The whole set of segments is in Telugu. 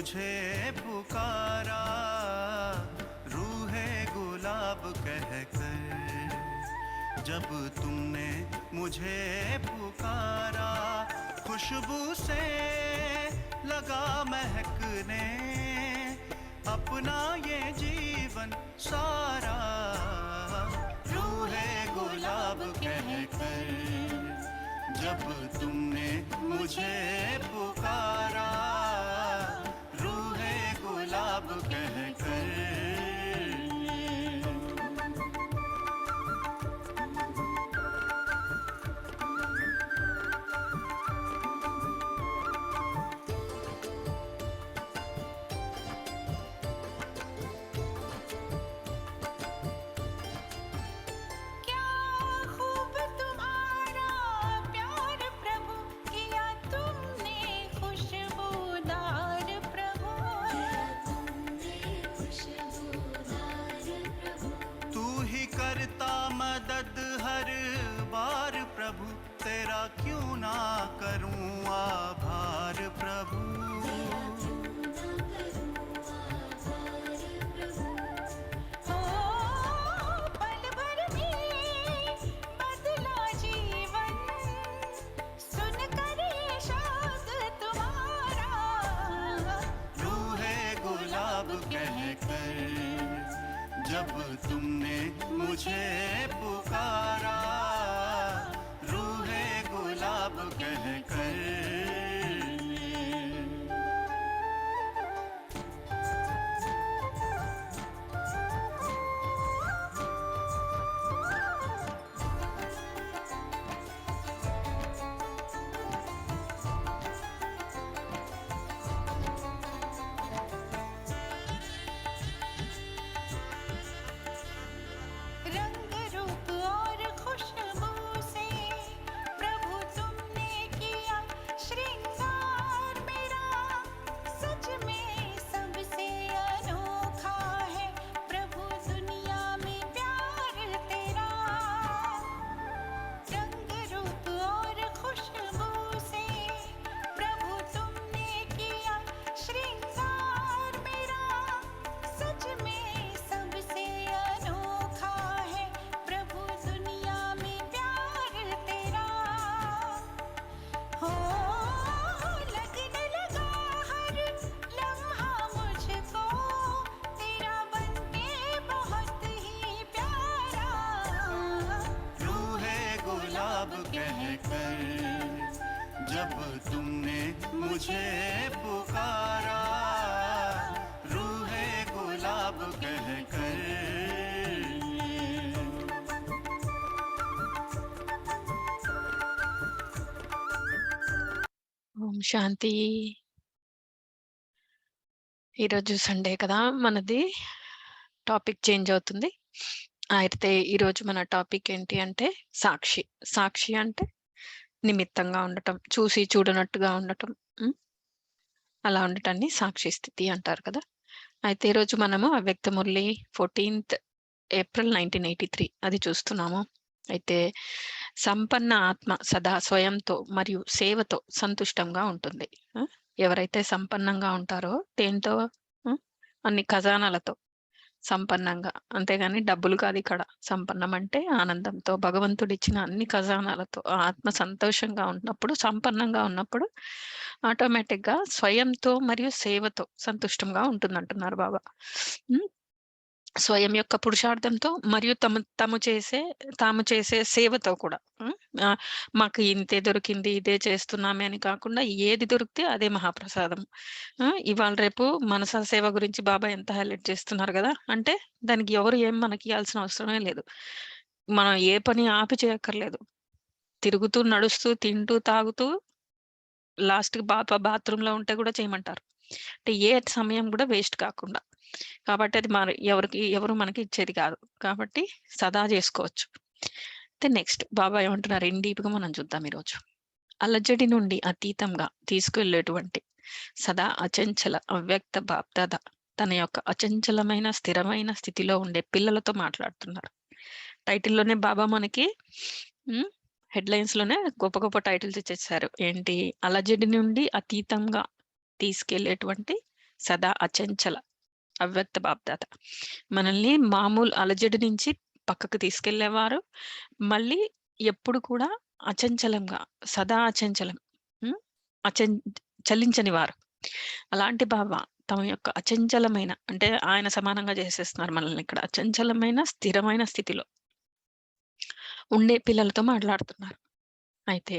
मुझे पुकारा, रूहे गुलाब कहकर। जब तुमने मुझे पुकारा, खुशबू से लगा महकने अपना ये जीवन सारा। रूहे गुलाब कहकर जब तुमने मुझे पुकारा, रूहे गुलाब कहकर। करता मदद हर बार प्रभु, तेरा क्यों ना करूं आभार प्रभु। पल भर में बदला जीवन, सुन कर शाद तुम्हारा। रूहे गुलाब कहकर जब तुमने मुझे पुकारा, रूहे गुलाब कहकर। जब तुमने मुझे पुकारा, रूहे गुलाब कहकर। ఓం శాంతి. ఈరోజు సండే కదా, మనది టాపిక్ చేంజ్ అవుతుంది. అయితే ఈరోజు మన టాపిక్ ఏంటి అంటే సాక్షి. సాక్షి అంటే నిమిత్తంగా ఉండటం, చూసి చూడనట్టుగా ఉండటం, అలా ఉండటాన్ని సాక్షి స్థితి అంటారు కదా. అయితే ఈరోజు మనము అవ్యక్త మురళి 14th April 1983 అది చూస్తున్నాము. అయితే సంపన్న ఆత్మ సదా స్వయంతో మరియు సేవతో సంతుష్టంగా ఉంటుంది. ఎవరైతే సంపన్నంగా ఉంటారో దేంతో, అన్ని ఖజానాలతో సంపన్నంగా, అంతేగాని డబ్బులు కాదు ఇక్కడ. సంపన్నం అంటే ఆనందంతో, భగవంతుడిచ్చిన అన్ని ఖజానాలతో ఆత్మ సంతోషంగా ఉన్నప్పుడు, సంపన్నంగా ఉన్నప్పుడు ఆటోమేటిక్ గా స్వయంతో మరియు సేవతో సంతుష్టంగా ఉంటుందంటున్నారు బాబా. స్వయం యొక్క పురుషార్థంతో మరియు తాము చేసే సేవతో కూడా. మాకు ఇంతే దొరికింది, ఇదే చేస్తున్నామే అని కాకుండా ఏది దొరికితే అదే మహాప్రసాదం. ఇవాళ రేపు మనసా సేవ గురించి బాబా ఎంత హైలైట్ చేస్తున్నారు కదా. అంటే దానికి ఎవరు ఏం మనకి ఇవ్వాల్సిన అవసరమే లేదు. మనం ఏ పని ఆపి చేయక్కర్లేదు. తిరుగుతూ, నడుస్తూ, తింటూ, తాగుతూ, లాస్ట్ బాత్రూమ్ లో ఉంటే కూడా చేయమంటారు. అంటే ఏ సమయం కూడా వేస్ట్ కాకుండా. కాబట్టి అది ఎవరు మనకి ఇచ్చేది కాదు. కాబట్టి సదా చేసుకోవచ్చు. అయితే నెక్స్ట్ బాబా ఏమంటున్నారు ఇన్ డీప్ గా మనం చూద్దాం ఈరోజు. అలజడి నుండి అతీతంగా తీసుకువెళ్ళేటువంటి సదా అచంచల అవ్యక్త బాప్దాద తన యొక్క అచంచలమైన స్థిరమైన స్థితిలో ఉండే పిల్లలతో మాట్లాడుతున్నారు. టైటిల్లోనే బాబా మనకి హెడ్లైన్స్ లోనే గొప్ప గొప్ప టైటిల్స్ ఇచ్చేసారు. ఏంటి? అలజడి నుండి అతీతంగా తీసుకెళ్లేటువంటి సదా అచంచల అవ్యక్త బాప్దాత. మనల్ని మామూలు అలజడి నుంచి పక్కకు తీసుకెళ్ళేవారు. మళ్ళీ ఎప్పుడు కూడా అచంచలంగా, సదా అచంచలం. హ్మ్. అచం చలించని వారు. అలాంటి బాబా తమ యొక్క అచంచలమైన అంటే ఆయన సమానంగా చేసేస్తున్నారు మనల్ని ఇక్కడ. అచంచలమైన, స్థిరమైన స్థితిలో ఉండే పిల్లలతో మాట్లాడుతున్నారు. అయితే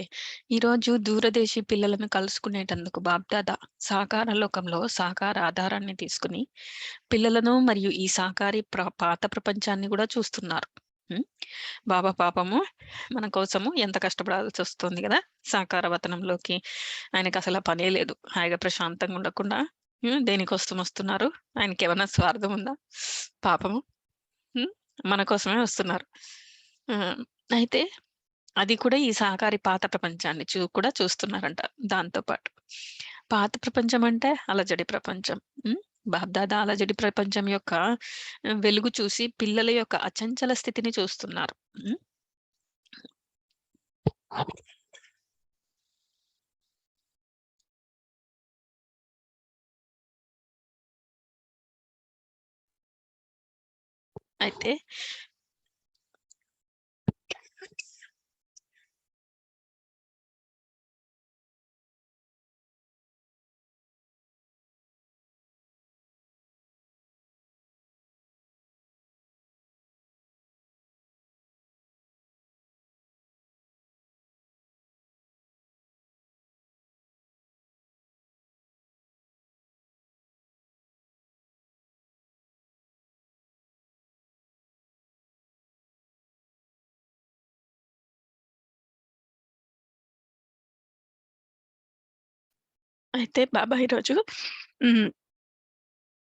ఈరోజు దూరదేశీ పిల్లలను కలుసుకునేటందుకు బాప్దాదా సాకార లోకంలో సాకార ఆధారాన్ని తీసుకుని పిల్లలను మరియు ఈ సాకారి పాత ప్రపంచాన్ని కూడా చూస్తున్నారు. ఉం? బాబా పాపము మన కోసము ఎంత కష్టపడాల్సి వస్తుంది కదా సాకార వతనంలోకి. ఆయనకు అసలు ఆ పనే లేదు. హాయిగా ప్రశాంతంగా ఉండకుండా దేనికోసం వస్తున్నారు? ఆయనకి ఏమైనా స్వార్థం ఉందా? పాపము ఉం? మన కోసమే వస్తున్నారు. అయితే అది కూడా ఈ సహకారి పాత ప్రపంచాన్ని కూడా చూస్తున్నారంట. దాంతో పాటు పాత ప్రపంచం అంటే అలజడి ప్రపంచం. బాబ్దాదా అలజడి ప్రపంచం యొక్క వెలుగు చూసి పిల్లల యొక్క అచంచల స్థితిని చూస్తున్నారు. అయితే అయితే బాబా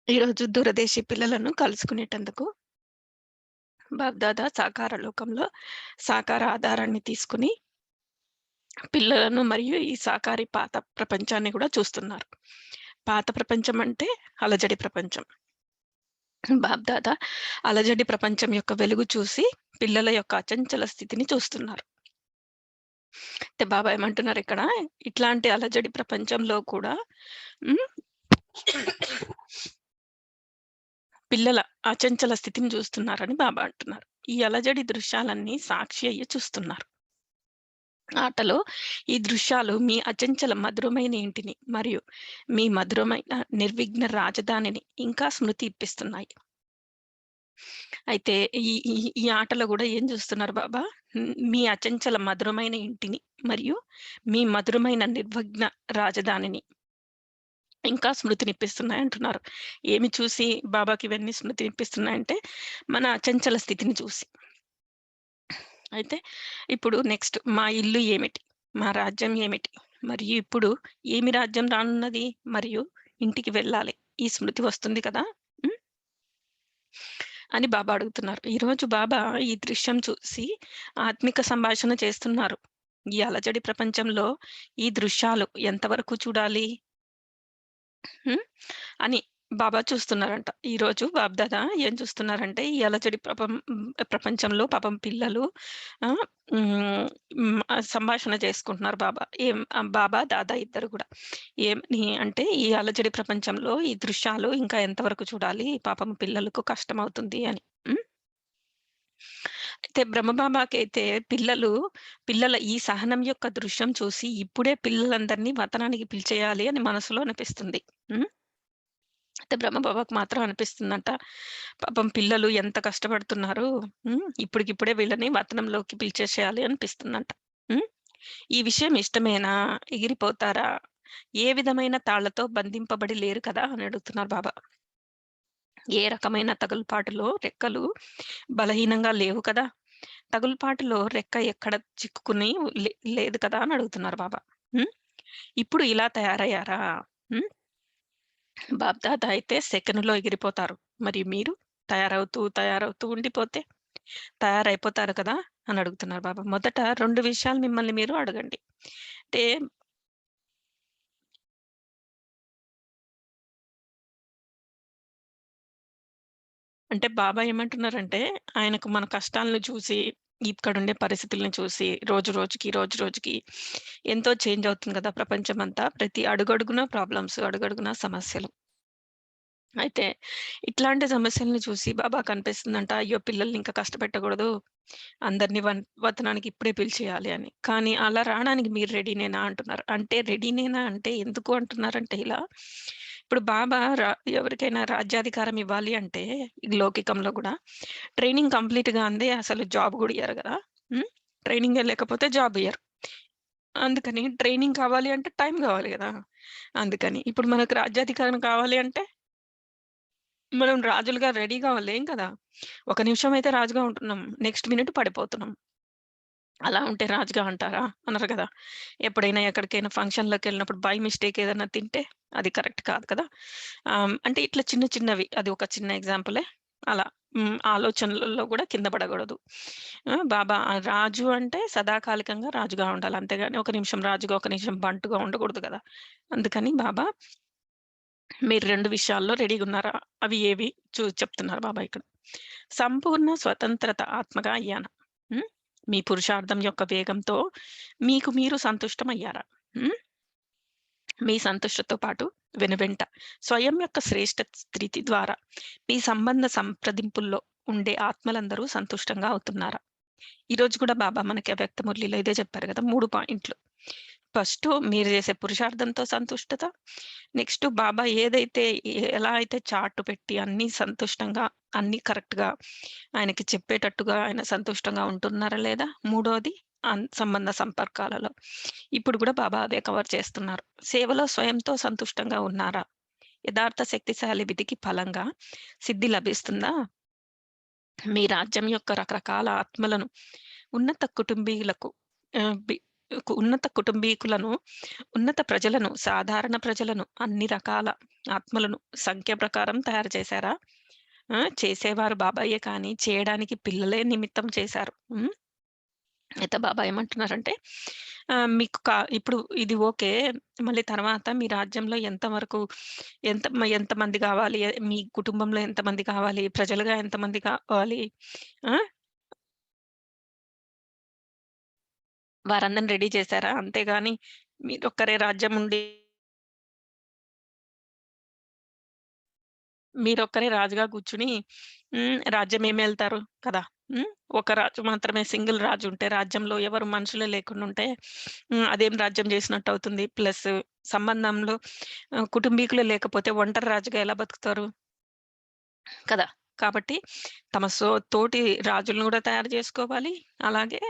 ఈరోజు దూరదేశీ పిల్లలను కలుసుకునేటందుకు బాబ్దాదా సాకార లోకంలో సాకార ఆధారాన్ని తీసుకుని పిల్లలను మరియు ఈ సాకారి పాత ప్రపంచాన్ని కూడా చూస్తున్నారు. పాత ప్రపంచం అంటే అలజడి ప్రపంచం. బాబ్దాదా అలజడి ప్రపంచం యొక్క వెలుగు చూసి పిల్లల యొక్క అచంచల స్థితిని చూస్తున్నారు. అంటే బాబా ఏమంటున్నారు ఇక్కడ, ఇట్లాంటి అలజడి ప్రపంచంలో కూడా పిల్లల అచంచల స్థితిని చూస్తున్నారని బాబా అంటున్నారు. ఈ అలజడి దృశ్యాలన్నీ సాక్షి అయ్యి చూస్తున్నారు. ఆటలో ఈ దృశ్యాలు మీ అచంచల మధురమైన ఇంటిని మరియు మీ మధురమైన నిర్విఘ్న రాజధానిని ఇంకా స్మృతి ఇప్పిస్తున్నాయి. అయితే ఈ ఆటలో కూడా ఏం చూస్తున్నారు బాబా? మీ అచంచల మధురమైన ఇంటిని మరియు మీ మధురమైన నిర్విఘ్న రాజధానిని ఇంకా స్మృతినిప్పిస్తున్నాయి అంటున్నారు. ఏమి చూసి బాబాకి ఇవన్నీ స్మృతినిప్పిస్తున్నాయంటే మన అచంచల స్థితిని చూసి. అయితే ఇప్పుడు నెక్స్ట్ మా ఇల్లు ఏమిటి? మా రాజ్యం ఏమిటి? మరియు ఇప్పుడు ఏమి రాజ్యం రానున్నది? మరియు ఇంటికి వెళ్ళాలి. ఈ స్మృతి వస్తుంది కదా అని బాబా అడుగుతున్నారు. ఈరోజు బాబా ఈ దృశ్యం చూసి ఆత్మిక సంభాషణ చేస్తున్నారు. ఈ అలజడి ప్రపంచంలో ఈ దృశ్యాలు ఎంతవరకు చూడాలి అని బాబా చూస్తున్నారంట. ఈరోజు బాబ్దాదా ఏం చూస్తున్నారంటే ఈ అలజడి ప్రపంచంలో పాపం పిల్లలు సంభాషణ చేసుకుంటున్నారు బాబా. బాబా దాదా ఇద్దరు కూడా ఏమని అంటే ఈ అలజడి ప్రపంచంలో ఈ దృశ్యాలు ఇంకా ఎంతవరకు చూడాలి, పాపం పిల్లలకు కష్టం అవుతుంది అని. అయితే బ్రహ్మబాబాకైతే పిల్లల ఈ సహనం యొక్క దృశ్యం చూసి ఇప్పుడే పిల్లలందరినీ వతనానికి పిలిచేయాలి అని మనసులో అనిపిస్తుంది. అయితే బ్రహ్మబాబాకు మాత్రం అనిపిస్తుందంట, పాపం పిల్లలు ఎంత కష్టపడుతున్నారు, ఇప్పటికిప్పుడే వీళ్ళని వతనంలోకి పిలిచేసేయాలి అనిపిస్తుందంట. ఈ విషయం ఇష్టమేనా? ఎగిరిపోతారా? ఏ విధమైన తాళ్లతో బంధింపబడి లేరు కదా అని అడుగుతున్నారు బాబా. ఏ రకమైన తగులుపాటులో రెక్కలు బలహీనంగా లేవు కదా. తగులుపాటులో రెక్క ఎక్కడ చిక్కుకుని లేదు కదా అని అడుగుతున్నారు బాబా. ఇప్పుడు ఇలా తయారయ్యారా? బాబ్దాదా అయితే సెకనులో ఎగిరిపోతారు. మరి మీరు తయారవుతూ ఉండిపోతే తయారైపోతారు కదా అని అడుగుతున్నారు బాబా. మొదట 2 విషయాలు మిమ్మల్ని మీరు అడగండి. అంటే బాబా ఏమంటున్నారంటే, ఆయనకు మన కష్టాలను చూసి, ఇక్కడుండే పరిస్థితులను చూసి రోజు రోజుకి ఎంతో చేంజ్ అవుతుంది కదా ప్రపంచమంతా. ప్రతి అడుగడుగునా ప్రాబ్లమ్స్, అడుగడుగునా సమస్యలు. అయితే ఇట్లాంటి సమస్యల్ని చూసి బాబాకి అనిపిస్తుందంట, అయ్యో! పిల్లల్ని ఇంకా కష్టపెట్టకూడదు. అందరిని వతనానికి ఇప్పుడే పిలిచేయాలి అని. కానీ అలా రాడానికి మీరు రెడీనేనా అంటున్నారు. అంటే రెడీనేనా అంటే ఎందుకు అంటున్నారంటే ఇలా, ఇప్పుడు బాబా ఎవరికైనా రాజ్యాధికారం ఇవ్వాలి అంటే ఈ లౌకికంలో గూడా ట్రైనింగ్ కంప్లీట్‌గా అందే అసలు జాబ్ గూడా ఇయ్యరు గదా! హ్మ్. ట్రైనింగే లేకపోతే జాబ్ ఇయ్యరు. అందుకని ట్రైనింగ్ కావాలి అంటే టైం గావాలి గదా! అందుకని. ఇప్పుడు మనకు రాజ్యాధికారం కావాలి అంటే మనం రాజులుగా రెడీగా లేం కదా! ఒక నిమిషం అయితే రాజుగా ఉంటున్నాం. నెక్స్ట్ మినిట్ పడిపోతున్నాం. అలా ఉంటే రాజుగా అంటారా? అనరు కదా! ఎప్పుడైనా ఎక్కడికైనా ఫంక్షన్‌లోకెళ్ళినప్పుడు బై మిస్టేక్ ఏదన్నా తింటే అది కరెక్ట్ కాదు కదా! అంటే ఇట్లా చిన్న చిన్నవి అది ఒక చిన్న ఎగ్జాంపులే. అలా ఆలోచనలలో గూడా కింద పడగూడదు. బాబా రాజు అంటే సదాకాలికంగా రాజుగా ఉండాలి. అంతేగాని ఒక నిమిషం రాజుగా, ఒక నిమిషం బంటుగా ఉండకూడదు గదా! అందుకని బాబా మీరు 2 విషయాల్లో రెడీగున్నారా? అవి ఏవి? చెప్తున్నారు బాబా ఇక్కడ. సంపూర్ణ స్వతంత్రత ఆత్మగా అయ్యాను. హ్మ్. మీ పురుషార్థం యొక్క వేగంతో మీకు మీరు సంతుష్టమయ్యారా? హ్మ్. మీ సంతుష్టతో పాటు వెనువెంట స్వయం యొక్క శ్రేష్ఠ స్థితి ద్వారా మీ సంబంధ సంప్రదింపుల్లో ఉండే ఆత్మలందరూ సంతుష్టంగా అవుతున్నారా? ఈరోజు కూడా బాబా మనకి వ్యక్త మురళిలో ఇదే చెప్పారు గదా! 3 పాయింట్లు. ఫస్టు మీరు చేసే పురుషార్థంతో సంతుష్టత. నెక్స్ట్ బాబా ఏదైతే ఎలా అయితే చార్ట్ పెట్టి అన్నీ సంతుష్టంగా, అన్నీ కరెక్ట్‌గా ఆయనకి చెప్పేటట్టుగా ఆయన సంతుష్టంగా ఉంటున్నారా లేదా? మూడోది సంబంధ సంపర్కాలలో. ఇప్పుడు కూడా బాబా అదే కవర్ చేస్తున్నారు. సేవలో స్వయంతో సంతుష్టంగా ఉన్నారా? యథార్థ శక్తిశాలి విధికి ఫలంగా సిద్ధి లభిస్తుందా? మీ రాజ్యం యొక్క రకరకాల ఆత్మలను ఉన్నత కుటుంబీయులకు ఆహ్, బి ఉన్నత కుటుంబీకులను, ఉన్నత ప్రజలను, సాధారణ ప్రజలను, అన్ని రకాల ఆత్మలను సంఖ్య ప్రకారం తయారు చేశారా? చేసేవారు బాబాయే కానీ, చేయడానికి పిల్లలే నిమిత్తం చేశారు. అయితే బాబా ఏమంటున్నారంటే మీకు ఇప్పుడు ఇది ఓకే. మళ్ళీ తర్వాత మీ రాజ్యంలో ఎంతవరకు ఎంతమంది గావాలి? మీ కుటుంబంలో ఎంతమంది కావాలి? ప్రజలుగా ఎంతమంది కావాలి? ఆ! వారందరిని రెడీ చేశారా? అంతేగాని మీరొక్కరే రాజ్యం ఉండి మీరొక్కరే రాజుగా కూర్చొని రాజ్యం ఏమెళ్తారు కదా! హ్మ్. ఒక రాజు మాత్రమే సింగిల్ రాజు ఉంటే రాజ్యంలో ఎవరు మనుషులే లేకుండా ఉంటే అదేం రాజ్యం చేసినట్టవుతుంది. ప్లస్ సంబంధంలో కుటుంబీకులు లేకపోతే ఒంటరి రాజుగా ఎలా బతుకుతారు? కదా! కాబట్టి తమ తోటి రాజులను గూడా తయారు జేసుకోవాలి. అలాగే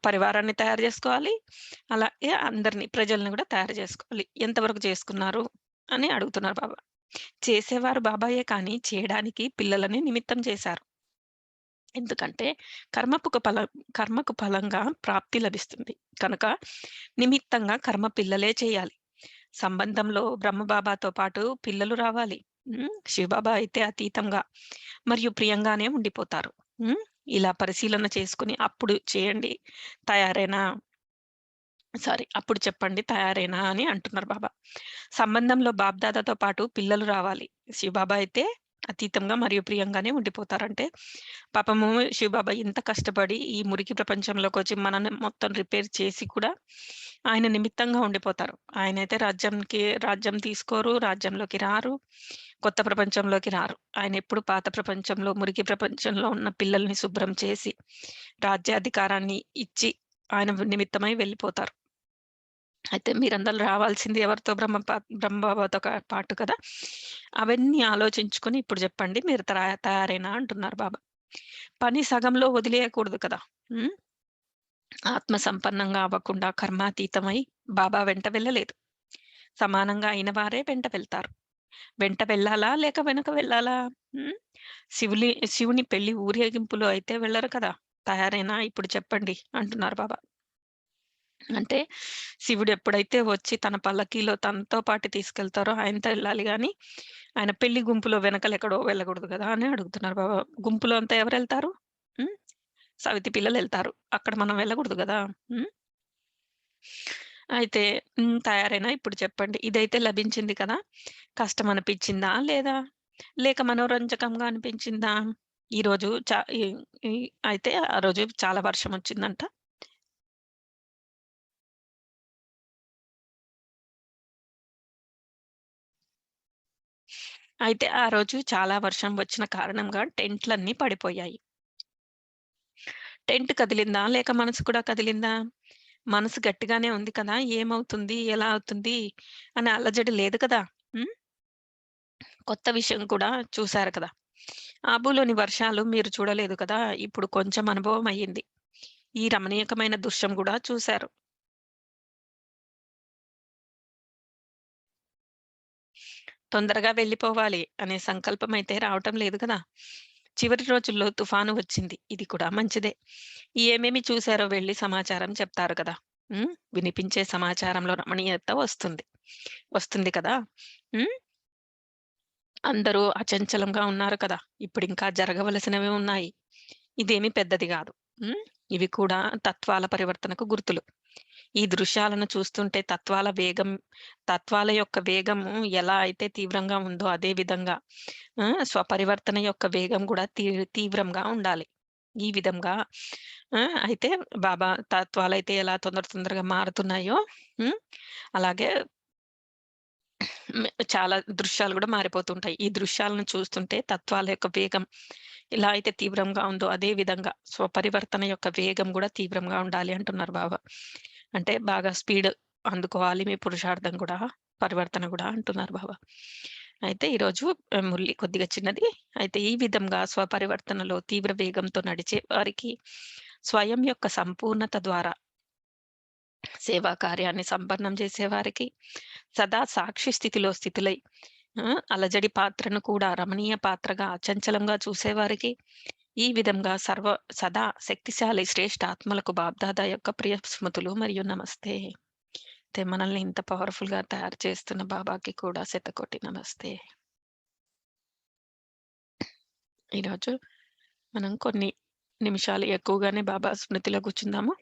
పరివారాన్ని తయారు జేసుకోవాలి. అలాగే అందరిని ప్రజల్ని గూడా తయారు జేసుకోవాలి. ఎంతవరకు చేసుకున్నారు అని అడుగుతున్నారు బాబా. చేసేవారు బాబాయే కానీ చేయడానికి పిల్లలని నిమిత్తం చేశారు. ఎందుకంటే కర్మపుకు ఫలం కర్మకు ఫలంగా ప్రాప్తి లభిస్తుంది. కనుక నిమిత్తంగా కర్మ పిల్లలే చేయాలి. సంబంధంలో బ్రహ్మబాబాతో పాటు పిల్లలు రావాలి. శివబాబా అయితే అతీతంగా మరియు ప్రియంగానే ఉండిపోతారు. హ్మ్. ఇలా పరిశీలన చేసుకొని అప్పుడు చేయండి. తయారేనా? అప్పుడు చెప్పండి తయారేనా అని అంటున్నారు బాబా. సంబంధంలో బాబ్‌దాదాతో పాటు పిల్లలు రావాలి. శివబాబా అయితే అతీతంగా మరియు ప్రియంగానే ఉండిపోతారంటే, పాపము శివబాబా ఇంత కష్టపడి ఈ మురికి ప్రపంచంలోకొచ్చి మనల్ని మొత్తం రిపేర్ చేసి కూడా ఆయన నిమిత్తంగా ఉండిపోతారు. ఆయనైతే రాజ్యం తీసుకోరు, రాజ్యంలోకి రారు, కొత్త ప్రపంచంలోకి రారు. ఆయనెప్పుడు పాత ప్రపంచంలో, మురికి ప్రపంచంలో ఉన్న పిల్లల్ని శుభ్రం చేసి, రాజ్యాధికారాన్ని ఇచ్చి ఆయన నిమిత్తమై వెళ్ళిపోతారు. అయితే మీరందరూ రావాల్సింది ఎవరితో బ్రహ్మబాబాతో పాటు కదా! అవన్నీ ఆలోచించుకొని ఇప్పుడు జెప్పండి మీరు తయారేనా అంటున్నారు బాబా. పని సగంలో వదిలేయకూడదు కదా! హ్మ్. ఆత్మ సంపన్నంగా అవ్వకుండా కర్మాతీతమై బాబా వెంట వెళ్ళలేదు. సమానంగా అయిన వారే వెంట వెళ్తారు. వెంట వెళ్ళాలా? లేక వెనక వెళ్ళాలా? హ్మ్. శివుని పెళ్లి ఊరేగింపులో అయితే వెళ్లరు కదా! తయారేనా ఇప్పుడు చెప్పండి అంటున్నారు బాబా. అంటే శివుడెప్పుడైతే వచ్చి తన పల్లకీలో తనతో పాటు తీసుకెళ్తారో ఆయనతో ఎళ్ళాలి గానీ, ఆయన పెళ్లి గుంపులో వెనకాలెక్కడో వెళ్ళకూడదు గదా! అని అడుగుతున్నారు బాబా. గుంపులో అంతా ఎవరెళ్తారు? హ్మ్. సవితి పిల్లలెళ్తారు. అక్కడ మనం వెళ్ళకూడదు గదా! హ్మ్. అయితే తయారేనా ఇప్పుడు చెప్పండి. ఇదైతే లభించింది కదా! కష్టం అనిపిచ్చిందా? లేదా? లేక మనోరంజకంగా అనిపించిందా? ఈరోజు ఈ ఈ అయితే ఆ రోజు చాలా వర్షమొచ్చిందంట. అయితే ఆ రోజు చాలా వర్షం వచ్చిన కారణంగా టెంట్‌లన్నీ పడిపోయాయి. టెంట్ కదిలిందా? లేక మనసు కూడా కదిలిందా? మనసు గట్టిగానే ఉంది కదా! ఏమవుతుంది? ఎలా అవుతుంది? అనే అలజడి లేదు కదా! హ్మ్. కొత్త విషయం కూడా చూసారు కదా! ఆబులోని వర్షాలు మీరు చూడలేదు కదా! ఇప్పుడు కొంచెం అనుభవం అయ్యింది. ఈ రమణీయకమైన దృశ్యం గూడా చూసారు. తొందరగా వెళ్ళిపోవాలి అనే సంకల్పం అయితే రావటం లేదు కదా! చివరి రోజుల్లో తుఫాను వచ్చింది. ఇది కూడా మంచిదే. ఏమేమి చూసారో వెళ్లి సమాచారం చెప్తారు కదా! హ్మ్. వినిపించే సమాచారంలో రమణీయత వస్తుంది. వస్తుంది కదా! హ్మ్. అందరూ అచంచలంగా ఉన్నారు కదా! ఇప్పుడింకా జరగవలసినవి ఉన్నాయి. ఇదేమి పెద్దది గాదు. హ్మ్. ఇవి కూడా తత్వాల పరివర్తనకు గుర్తులు. ఈ దృశ్యాలను చూస్తుంటే తత్వాల యొక్క వేగము ఎలా అయితే తీవ్రంగా ఉందో అదే విధంగా స్వపరివర్తన యొక్క వేగం గూడా తీవ్రంగా ఉండాలి. ఈ విధంగా అయితే బాబా తత్వాలైతే ఎలా తొందరగా మారుతున్నాయో హ్మ్. అలాగే చాలా దృశ్యాలు గూడా మారిపోతుంటాయి. ఈ దృశ్యాలను చూస్తుంటే తత్వాల యొక్క వేగం ఎలా అయితే తీవ్రంగా ఉందో, అదే విధంగా స్వపరివర్తన యొక్క వేగం గూడా తీవ్రంగా ఉండాలి అంటున్నారు బాబా. అంటే బాగా స్పీడ్ అందుకోవాలి మీ పురుషార్థం గూడా, పరివర్తన గూడా అంటున్నారు బాబా. అయితే ఈరోజు మురళి కొద్దిగా చిన్నది. అయితే ఈ విధంగా స్వపరివర్తనలో తీవ్ర వేగంతో నడిచే వారికి స్వయం యొక్క సంపూర్ణత ద్వారా సేవా కార్యాన్ని సంపన్నం చేసేవారికి సదా సాక్షి స్థితులై అలజడి పాత్రను కూడా రమణీయ పాత్రగా అచంచలంగా చూసేవారికి ఈ విధంగా సదా శక్తిశాలి శ్రేష్ఠ ఆత్మలకు బాబ్దాదా యొక్క ప్రియ స్మృతులు మరియు నమస్తే. అయితే మనల్ని ఇంత పవర్ఫుల్ గా తయారు చేస్తున్న బాబాకి కూడా శతకోటి నమస్తే. ఈరోజు మనం కొన్ని నిమిషాలు ఎక్కువగానే బాబా స్మృతిలో కూర్చుందాము.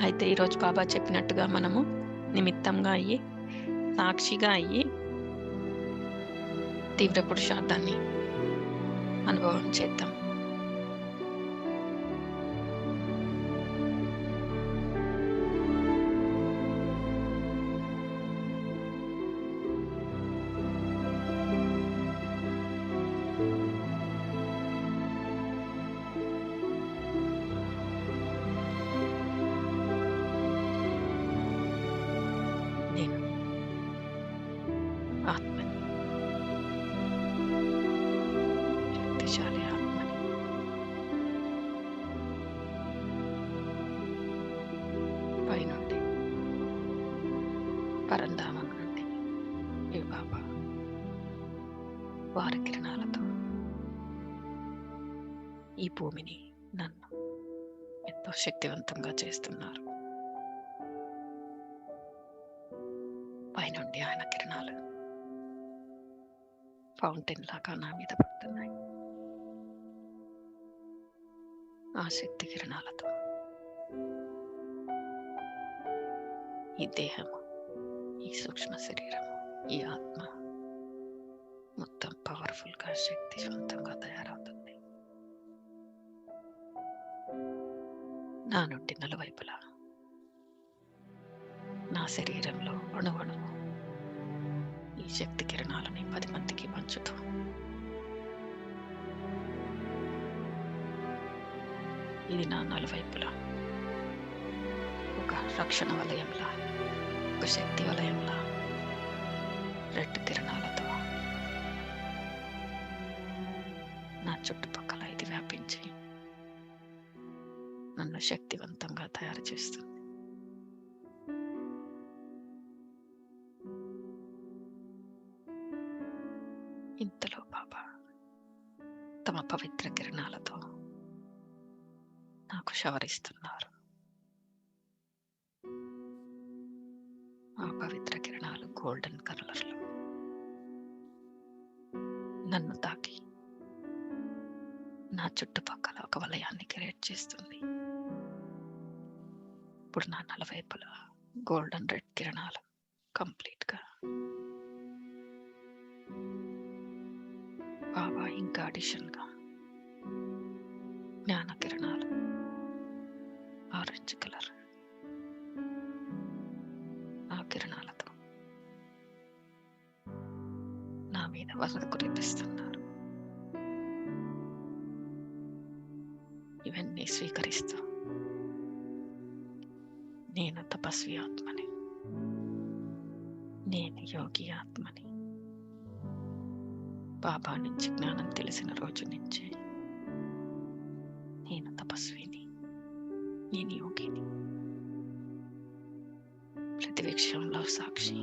అయితే ఈరోజు బాబా చెప్పినట్టుగా మనము నిమిత్తంగా అయ్యి, సాక్షిగా అయ్యి తీవ్ర పురుషార్థాన్ని అనుభవం చేద్దాం. నేను ఆత్మని, శక్తిశాలి ఆత్మని. పైనుండి పరంధామం నుండి ఈ బాబా వారి కిరణాలతో ఈ భూమిని, నన్ను ఎంతో శక్తివంతంగా చేస్తున్నారు. పైనుండి ఆయన కిరణాలు ఫౌంటైన్ లాగా నా మీద పడుతున్నాయి. ఆ శక్తి కిరణాలతో ఈ దేహము, ఈ సూక్ష్మ శరీరము, ఈ ఆత్మ మొత్తం పవర్ఫుల్ గా శక్తివంతంగా తయారవుతుంది. నా నుండి నలువైపులా నా శరీరంలో అణువణువు ఈ శక్తి కిరణాలని 10 మందికి పంచుతూ ఇది నా నలువైపులా ఒక రక్షణ వలయంలా, ఒక శక్తి వలయంలా రెడ్ కిరణాలతో నా చుట్టుపక్కల ఇది వ్యాపించి నన్ను శక్తివంతంగా తయారు చేస్తుంది. ఇంతలో బాబా తమ పవిత్ర కిరణాలతో నాకు షవరిస్తున్నారు. ఆ పవిత్ర కిరణాలు గోల్డెన్ కలర్లో నన్ను తాకి నా చుట్టుపక్కల ఒక వలయాన్ని క్రియేట్ చేస్తుంది. ఇప్పుడు నా నలువైపులా గోల్డెన్ రెడ్ కిరణాలు కంప్లీట్ గా బాబా ఇంకా అడిషన్గా జ్ఞాన కిరణాలు ఆరెంజ్ కలర్ ఆ కిరణాలతో నా మీద వరద కురిపిస్తున్నారు. ఇవన్నీ స్వీకరిస్తూ నేను తపస్వి ఆత్మని, నేను యోగి ఆత్మని. బాబా నుంచి జ్ఞానం తెలిసిన రోజు నుంచి నేను తపస్విని, నేను యోగిని. ప్రతి విషయంలో సాక్షి,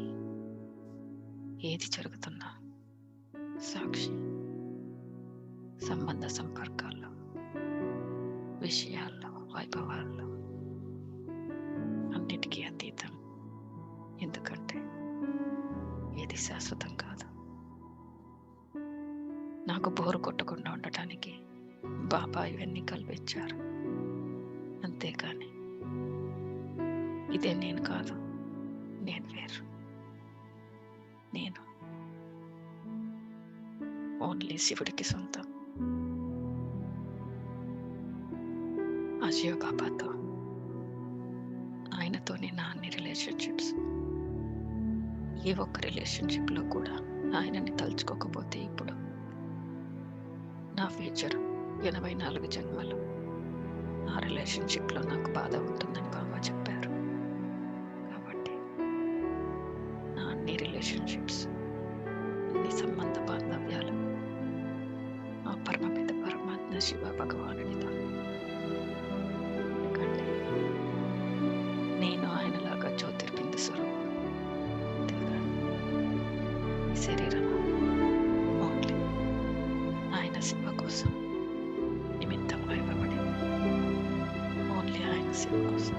ఏది జరుగుతున్నా సాక్షి. సంబంధ సంపర్కాల్లో, విషయాల్లో, వైభవాల్లో అన్నిటికీ అతీతం. ఎందుకంటే ఏది శాశ్వతం కాదు. నాకు బోరు కొట్టకుండా ఉండటానికి బాబా ఇవన్నీ కల్పించారు. అంతేకాని ఇదే నేను కాదు, నేను వేరు. నేను ఓన్లీ శివుడికి సొంతం. ఆ శివ బాబాతో, ఆయనతోనే నా అన్ని రిలేషన్షిప్స్. ఏ ఒక్క రిలేషన్షిప్లో కూడా ఆయనని తలుచుకోకపోతే ఇప్పుడు నా ఫ్యూచర్ 84 జన్మలు ఆ రిలేషన్షిప్లో నాకు బాధ ఉంటుందని బాబా చెప్పారు. కాబట్టి నా అన్ని రిలేషన్షిప్స్, అన్ని సంబంధ బాంధవ్యాలు ఆ పరమపిత పరమాత్మ శివ భగవానుడితో. ఎందుకంటే నేను ఆయనలాగా జ్యోతిర్బిందు స్వరూపం. ఈ శరీరం ఓన్లీ ఆయన శివ కోసం నిమిత్తంగా ఇవ్వబడింది. ఓన్లీ ఆయన శివ కోసం.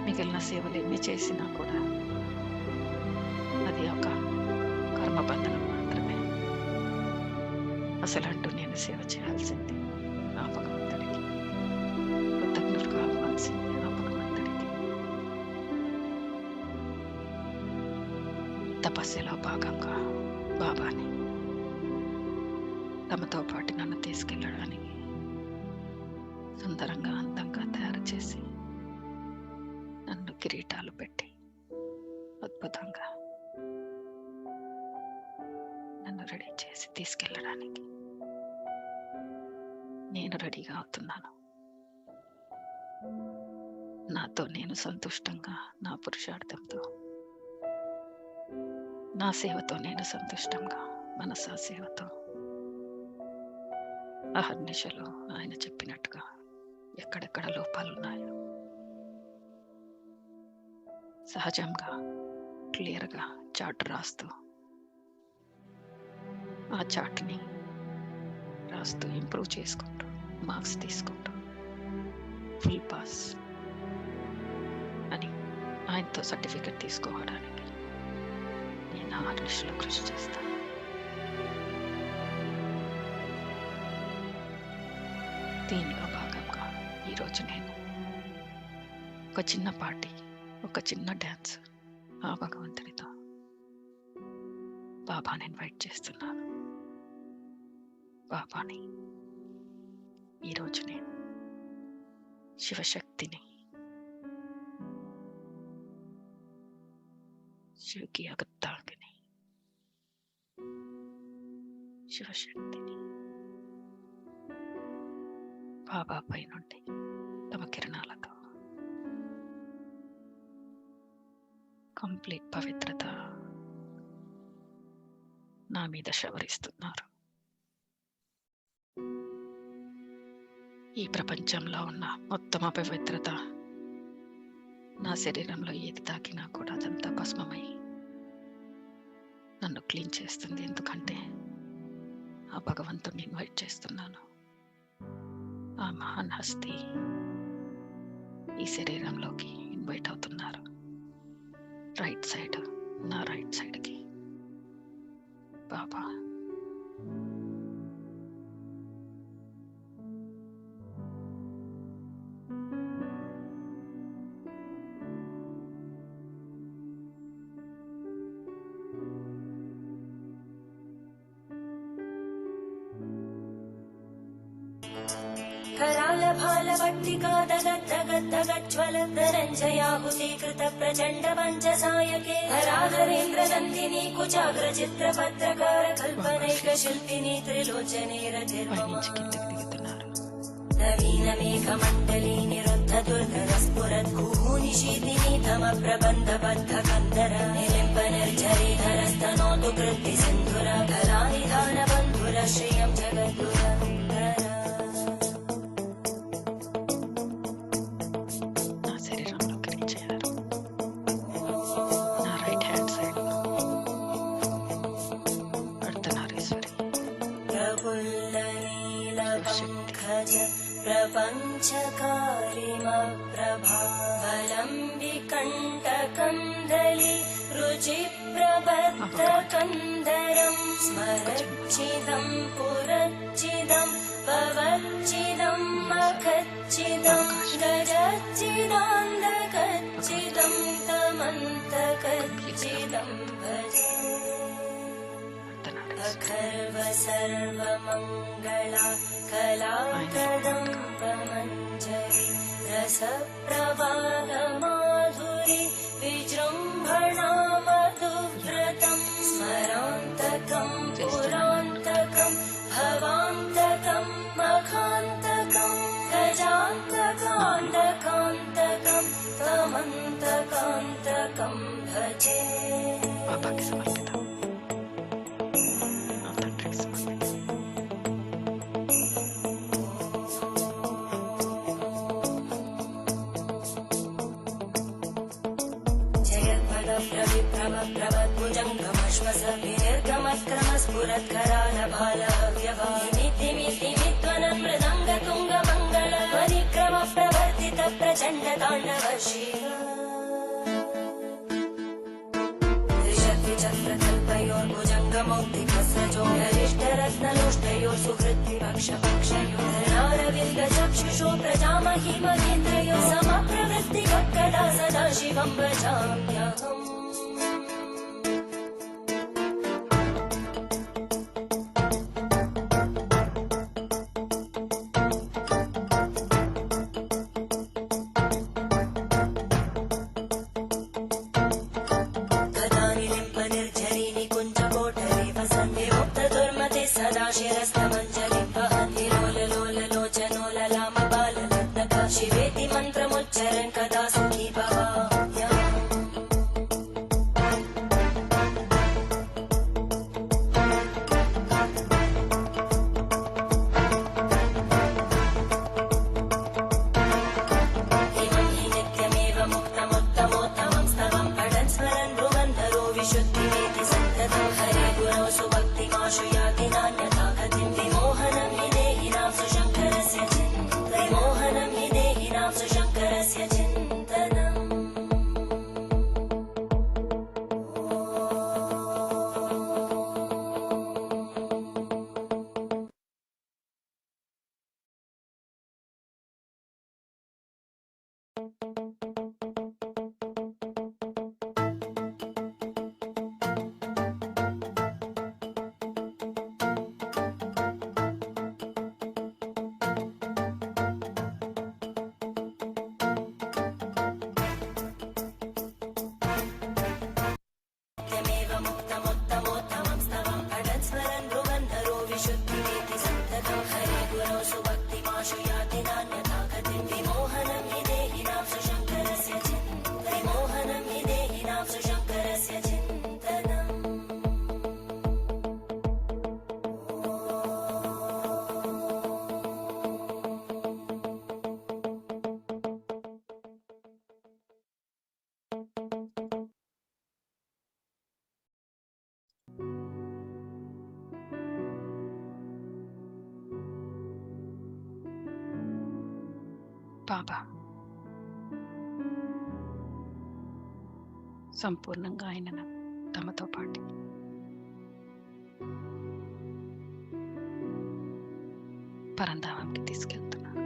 మిగిలిన సేవలు ఎన్ని చేసినా కూడా అది ఒక కర్మబంధనం మాత్రమే. అసలంటూ నేను సేవ చేయాల్సింది ఆ భగవంతుడికి, కృతజ్ఞుడు కావాల్సింది ఆ భగవంతుడికి. తపస్సులో భాగంగా బాబాని తమతో పాటు నన్ను తీసుకెళ్ళడానికి సుందరంగా, అందంగా తయారు చేసి నన్ను కిరీటాలు పెట్టి అద్భుతంగా నన్ను రెడీ చేసి తీసుకెళ్ళడానికి నేను రెడీగా అవుతున్నాను. నాతో నేను సంతుష్టంగా, నా పురుషార్థంతో, నా సేవతో నేను సంతుష్టంగా, మనసా సేవతో అహర్నిశలు ఆయన చెప్పినట్టుగా ఎక్కడెక్కడ లోపాలున్నాయో సహజంగా క్లియర్గా చార్ట్ రాస్తూ, ఆ చార్ట్ని రాస్తూ ఇంప్రూవ్ చేసుకుంటూ, మార్క్స్ తీసుకుంటూ ఫుల్ పాస్ అని ఆయనతో సర్టిఫికెట్ తీసుకోవడానికి నేను అహర్నిశలు కృషి చేస్తాను. దీనిలో భాగంగా ఈరోజు నేను ఒక చిన్న పార్టీ, ఒక చిన్న డ్యాన్స్ ఆ భగవంతుడితో బాబాని ఇన్వైట్ చేస్తున్నాను. బాబాని ఈరోజు నేను శివశక్తిని, శివకి అగత్తాంగిని, శివశక్తిని బాబా పై నుండి తమ కిరణాలతో కంప్లీట్ పవిత్రత నా మీద శవరిస్తున్నారు. ఈ ప్రపంచంలో ఉన్న మొత్తం అపవిత్రత నా శరీరంలో ఏది తాకినా కూడా అదంతా భస్మమై నన్ను క్లీన్ చేస్తుంది. ఎందుకంటే ఆ భగవంతుడిని ఇన్వైట్ చేస్తున్నాను. ఆ మహాన్ హస్తి ఈ శరీరంలోకి ఇన్వైట్ అవుతున్నారు. రైట్ సైడ్, నా రైట్ సైడ్కి బాబా भट्टिका दगद्दगद्दगज्ज्वल धनञ्जयाहुतीकृत प्रचण्ड पञ्चसायके हराधरेन्द्र नन्दिनी कुचाग्र चित्र पत्रकार कल्पनैक शिल्पिनी त्रिलोचने रचिर्मम नवीन मेघमण्डली निरुद्ध दुर्धर स्फुरत् कुहूनिशीतिनी तम प्रबन्ध बद्ध कन्दर निलिम्ब निर्झरीधर स्तनोतु कृत्ति सिन्धुर धरानिधान बन्धुर श्रियं जगद्गुरन्दर प्रपञ्चकारिमप्रभावलम्बिकण्टकन्दली रुचिप्रबद्धकन्दरं स्मरच्चिदं पुरच्चिदं भवच्चिदं मखच्चिदं गजच्चिदान्धकच्चिदं तमन्तकच्चिदं भजे अखर्व सर्वमङ्गला कलाकदम्बमञ्जरी रसप्रवाहमाधुरी विजृम्भणा मधुव्रतं स्मरान्तकं पुरान्तकं भवान्तकं मखान्तकं गजान्तकान्तकान्तकं तमन्तकान्तकं भजे मृदङ्गतुङ्गमङ्गल परिक्रम प्रवर्तित प्रचण्ड ताण्डव शिव त्रिशक्तिचक्रकल्पयोर्भुजङ्गमौक्तिकस्रजोरिष्टरत्नलोष्टयोः सुहृद्विपक्षपक्षयोः धरारविन्द चक्षुषो प्रजामहि महेन्द्रयोः समप्रवृत्तिकदा सदा शिवं भजाम्यहम् शिवेति मन्त्रमुच्चरन् कदा सुखी भवाम्यहम् इमं हि नित्यमेव मुक्तमुत्तमोत्तमं स्तवं पठन् स्मरन् भ्रुवन्धरो विशुद्धिमेति सन्ततं हरे गुरौ सुभक्तिमाशु याति नान्यथा गतिं विमोहनं हि देहिनां सुशङ्करस्य विमोहनं हि देहिनां सुशङ्करस्य चिन्तनम् బాబా సంపూర్ణంగా ఆయనను తమతో పాటు పరంధామంకి తీసుకెళ్తున్నారు.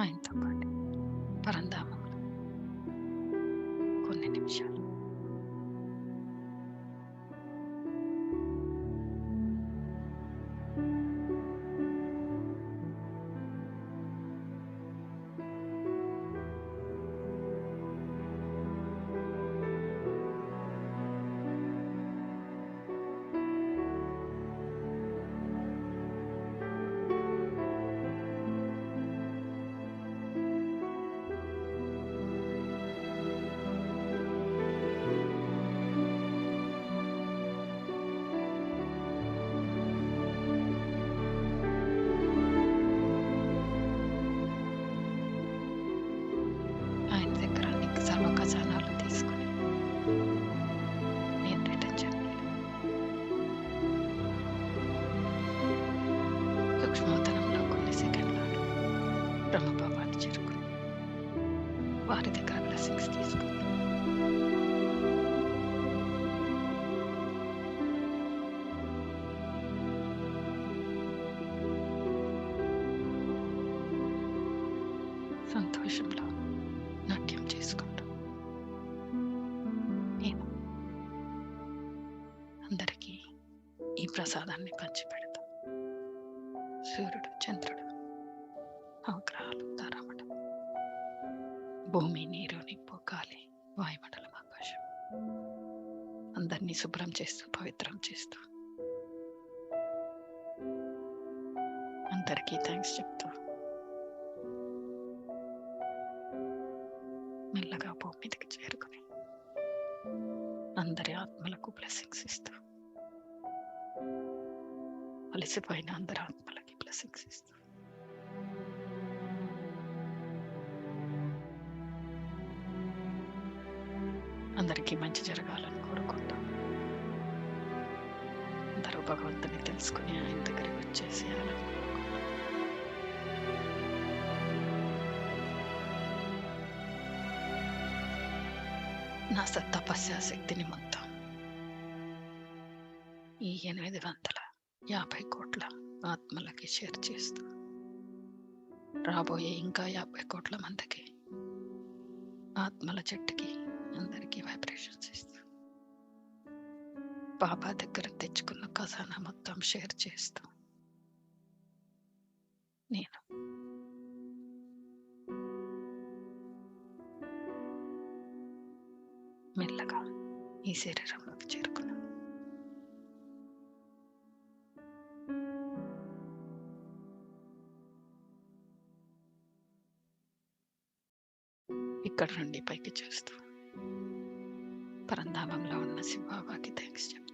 ఆయనతో పాటు పరంధామంలో కొన్ని నిమిషాలు సూక్ష్మవతనంలో కొన్ని సెకండ్లు బ్రహ్మబాబాని చేరుకుని వారి దగ్గర బ్లెస్సింగ్స్ తీసుకుని సంతోషంలో నాట్యం చేసుకుంటూ నేను అందరికీ ఈ ప్రసాదాన్ని పంచిపెడతా. సూర్యుడు, చంద్రుడు, నవగ్రహాలు, తారామణం, భూమి, నీరు, నిప్పు, గాలి, వాయుమండలం, ఆకాశం అందరినీ శుభ్రం చేస్తూ పవిత్రం చేస్తూ అందరికీ థ్యాంక్స్ చెప్తూ మెల్లగా భూమి మీదకి చేరుకుని అందరి ఆత్మలకు బ్లెస్సింగ్స్ ఇస్తూ అలసిపోయిన అందరి ఆత్మలకి బ్లెస్సింగ్స్ ఇస్తూ అందరికీ మంచి జరగాలని కోరుకుంటూ అందరూ భగవంతుని తెలుసుకుని ఆయన దగ్గరికి వచ్చేసేయాలని కోరుకుంటూ నా తపస్య శక్తిని మొత్తం ఈ 850 కోట్ల ఆత్మలకి షేర్ చేస్తూ రాబోయే ఇంకా 50 కోట్ల మందికి ఆత్మల చెట్టుకి అందరికీ వైబ్రేషన్స్ ఇస్తూ బాబా దగ్గర తెచ్చుకున్న ఖజానా మొత్తం షేర్ చేస్తూ నేను మెల్లగా ఈ శరీరంలోకి చేరుకున్నాను. ఇక్కడ నుండి పైకి చూస్తూ పరంధామంలో ఉన్న శివబాబాకి థ్యాంక్స్ చెప్పాను.